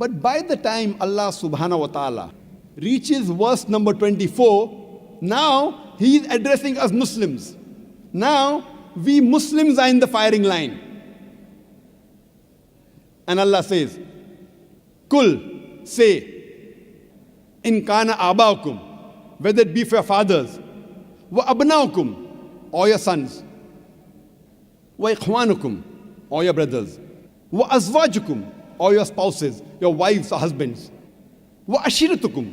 But by the time Allah subhanahu wa ta'ala reaches verse number 24, now He is addressing us Muslims. Now we Muslims are in the firing line. And Allah says, Kul, say, in kana abaukum, whether it be for your fathers, wa abnaukum, or your sons, wa ikhwanukum, or your brothers, wa azwajukum, or your spouses, your wives or husbands, wa ashiratukum,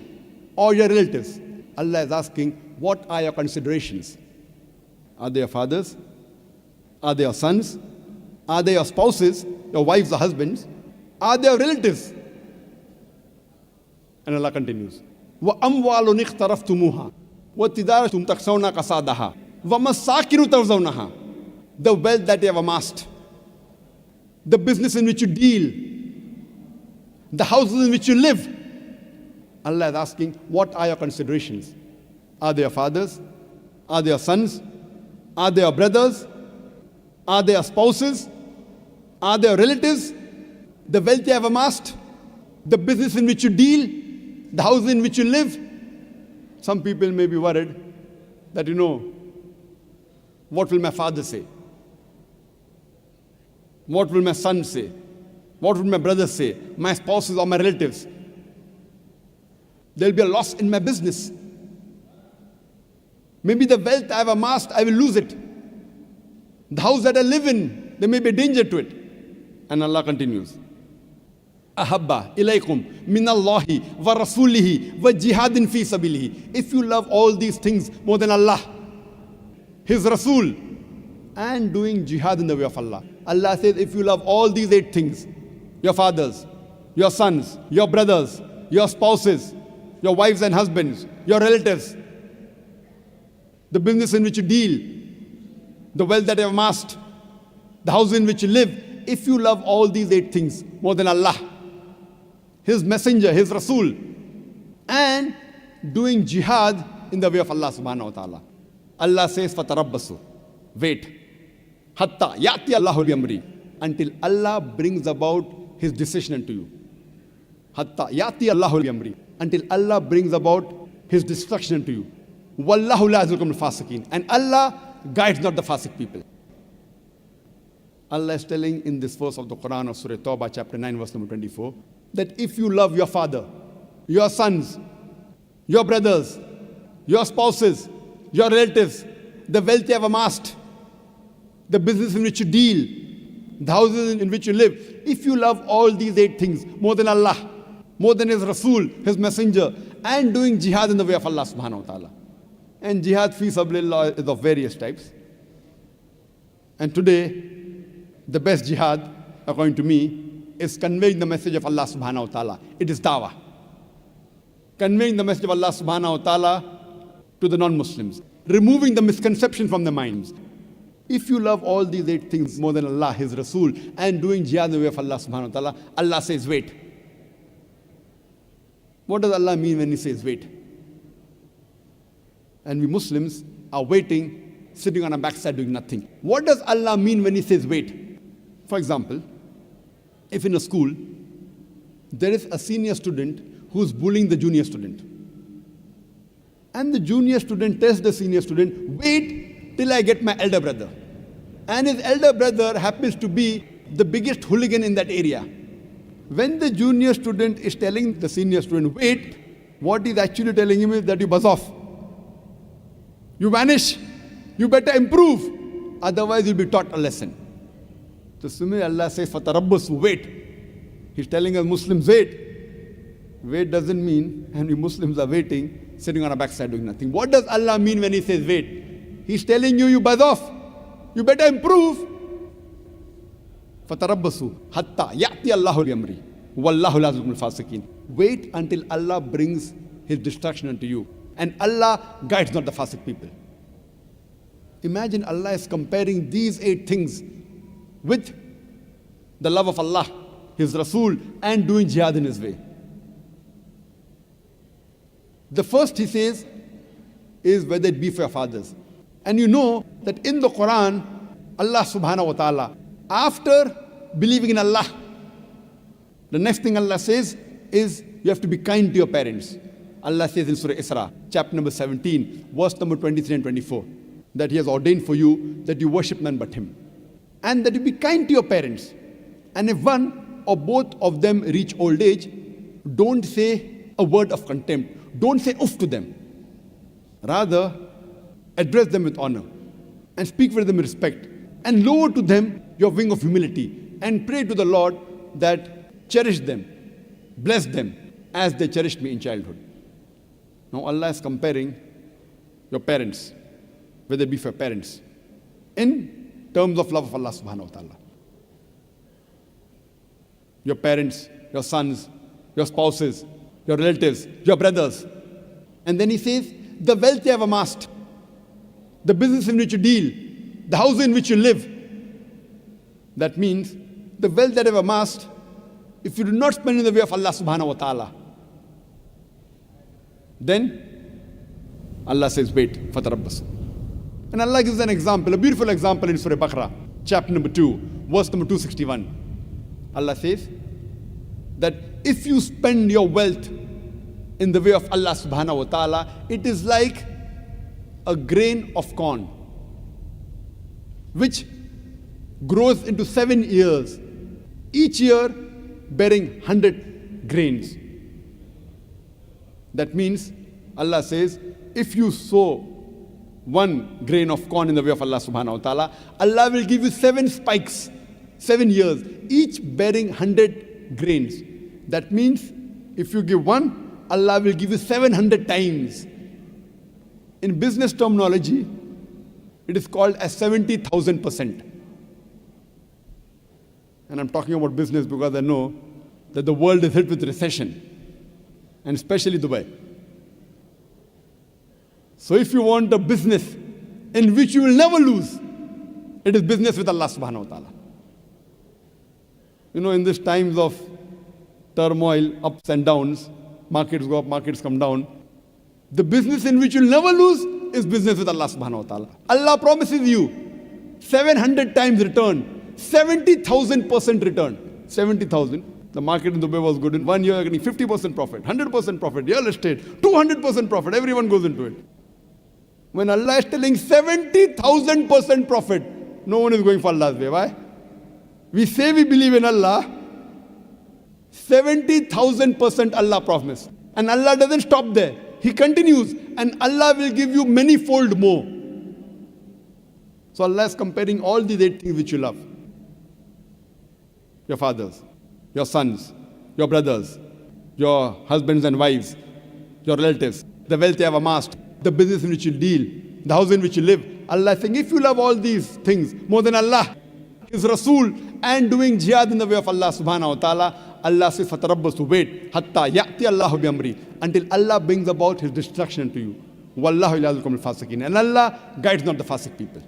or your relatives. Allah is asking, what are your considerations? Are they your fathers? Are they your sons? Are they your spouses, your wives or husbands? Are they your relatives? And Allah continues, وَأَمْوَالٌ اِخْتَرَفْتُمُوهَا وَتِجَارَةٌ تَخْشَوْنَ كَسَادَهَا وَمَسَاكِنُ تَرْضَوْنَهَا. The wealth that you have amassed, the business in which you deal, the houses in which you live. Allah is asking, what are your considerations? Are they your fathers? Are they your sons? Are they your brothers? Are they your spouses? Are they your relatives? The wealth you have amassed, the business in which you deal, the house in which you live. Some people may be worried that, what will my father say? What will my son say? What will my brothers say? My spouses or my relatives? There will be a loss in my business. Maybe the wealth I have amassed, I will lose it. The house that I live in, there may be danger to it. And Allah continues, Ahabba ilaykum minallahi wa rasulihi wa jihadin fi sabilihi. If you love all these things more than Allah, His Rasul, and doing jihad in the way of Allah. Allah says, if you love all these 8 things, your fathers, your sons, your brothers, your spouses, your wives and husbands, your relatives, the business in which you deal, the wealth that you have amassed, the house in which you live, if you love all these 8 things more than Allah, His Messenger, His Rasul, and doing jihad in the way of Allah subhanahu wa ta'ala. Allah says, fatarabbasu, wait, hatta yati Allahu bi-amri, until Allah brings about His decision unto you. Hatta yati Allahu bi-amri, until Allah brings about His destruction unto you. Wallahu la yazilkum al-fasiqin, and Allah guides not the fasik people. Allah is telling in this verse of the Quran of Surah Tawbah, chapter 9, verse number 24, that if you love your father, your sons, your brothers, your spouses, your relatives, the wealth you have amassed, the business in which you deal, the houses in which you live, if you love all these 8 things more than Allah, more than His Rasul, His Messenger, and doing jihad in the way of Allah subhanahu wa ta'ala. And jihad fi sabilillah is of various types. And today, the best jihad, according to me, is conveying the message of Allah subhanahu wa ta'ala. It is dawah. Conveying the message of Allah subhanahu wa ta'ala to the non-Muslims. Removing the misconception from their minds. If you love all these 8 things more than Allah, His Rasul, and doing jihad in the way of Allah subhanahu wa ta'ala, Allah says, wait. What does Allah mean when He says wait? And we Muslims are waiting, sitting on our backside doing nothing. What does Allah mean when He says wait? For example, if in a school, there is a senior student who is bullying the junior student. And the junior student tells the senior student, wait till I get my elder brother. And his elder brother happens to be the biggest hooligan in that area. When the junior student is telling the senior student, wait, what he's actually telling him is that you buzz off. You vanish. You better improve. Otherwise, you'll be taught a lesson. So similarly, Allah says, fatarabbasu, wait. He's telling us Muslims, wait. Wait doesn't mean, and we Muslims are waiting, sitting on our backside doing nothing. What does Allah mean when He says wait? He's telling you, you buzz off. You better improve. Fatarabbasu, hatta ya'ti Allahu bi-amri. Wallahu la yazilkum al-fasiqin. Wait until Allah brings His destruction unto you. And Allah guides not the fasik people. Imagine Allah is comparing these 8 things with the love of Allah, His Rasul, and doing jihad in His way. The first He says is whether it be for your fathers. And you know that in the Quran, Allah subhanahu wa ta'ala, after believing in Allah, The next thing Allah says is you have to be kind to your parents. Allah says in Surah Isra, chapter number 17, verse number 23 and 24, that He has ordained for you that you worship none but Him. And that you be kind to your parents. And if one or both of them reach old age, don't say a word of contempt. Don't say oof to them. Rather, address them with honor and speak with them with respect. And lower to them your wing of humility and pray to the Lord that cherish them, bless them as they cherished me in childhood. Now Allah is comparing your parents, whether it be for parents, in terms of love of Allah subhanahu wa ta'ala. Your parents, your sons, your spouses, your relatives, your brothers. And then He says, the wealth you have amassed, the business in which you deal, the house in which you live. That means the wealth that you have amassed, if you do not spend in the way of Allah subhanahu wa ta'ala, then Allah says, wait, fatarabbas. And Allah gives an example, a beautiful example in Surah Baqarah, chapter number 2, verse number 261. Allah says that if you spend your wealth in the way of Allah subhanahu wa ta'ala, it is like a grain of corn which grows into 7 years, each year bearing 100 grains. That means Allah says, if you sow 1 grain of corn in the way of Allah subhanahu wa ta'ala, Allah will give you 7 spikes, 7 years, each bearing 100 grains. That means if you give 1, Allah will give you 700 times. In business terminology, it is called as 70,000%. And I'm talking about business because I know that the world is hit with recession, and especially Dubai. So if you want a business in which you will never lose, it is business with Allah subhanahu wa ta'ala. You know, in these times of turmoil, ups and downs, markets go up, markets come down, the business in which you'll never lose is business with Allah subhanahu wa ta'ala. Allah promises you 700 times return, 70,000% return. 70,000. The market in Dubai was good. In 1 year, you're getting 50% profit, 100% profit, real estate, 200% profit. Everyone goes into it. When Allah is telling 70,000% profit, no one is going for Allah's way. Why? We say we believe in Allah, 70,000% Allah promise. And Allah doesn't stop there. He continues, and Allah will give you many-fold more. So Allah is comparing all these 8 things which you love. Your fathers, your sons, your brothers, your husbands and wives, your relatives, the wealth you have amassed, the business in which you deal, the house in which you live. Allah is saying, if you love all these things more than Allah, His Rasul, and doing jihad in the way of Allah subhanahu wa ta'ala, Allah says, fatarabbasu, wait, hatta ya'ti Allahu bi amri, until Allah brings about His destruction to you. Wallahu la yuhibbul fasiqin. And Allah guides not the fasiq people.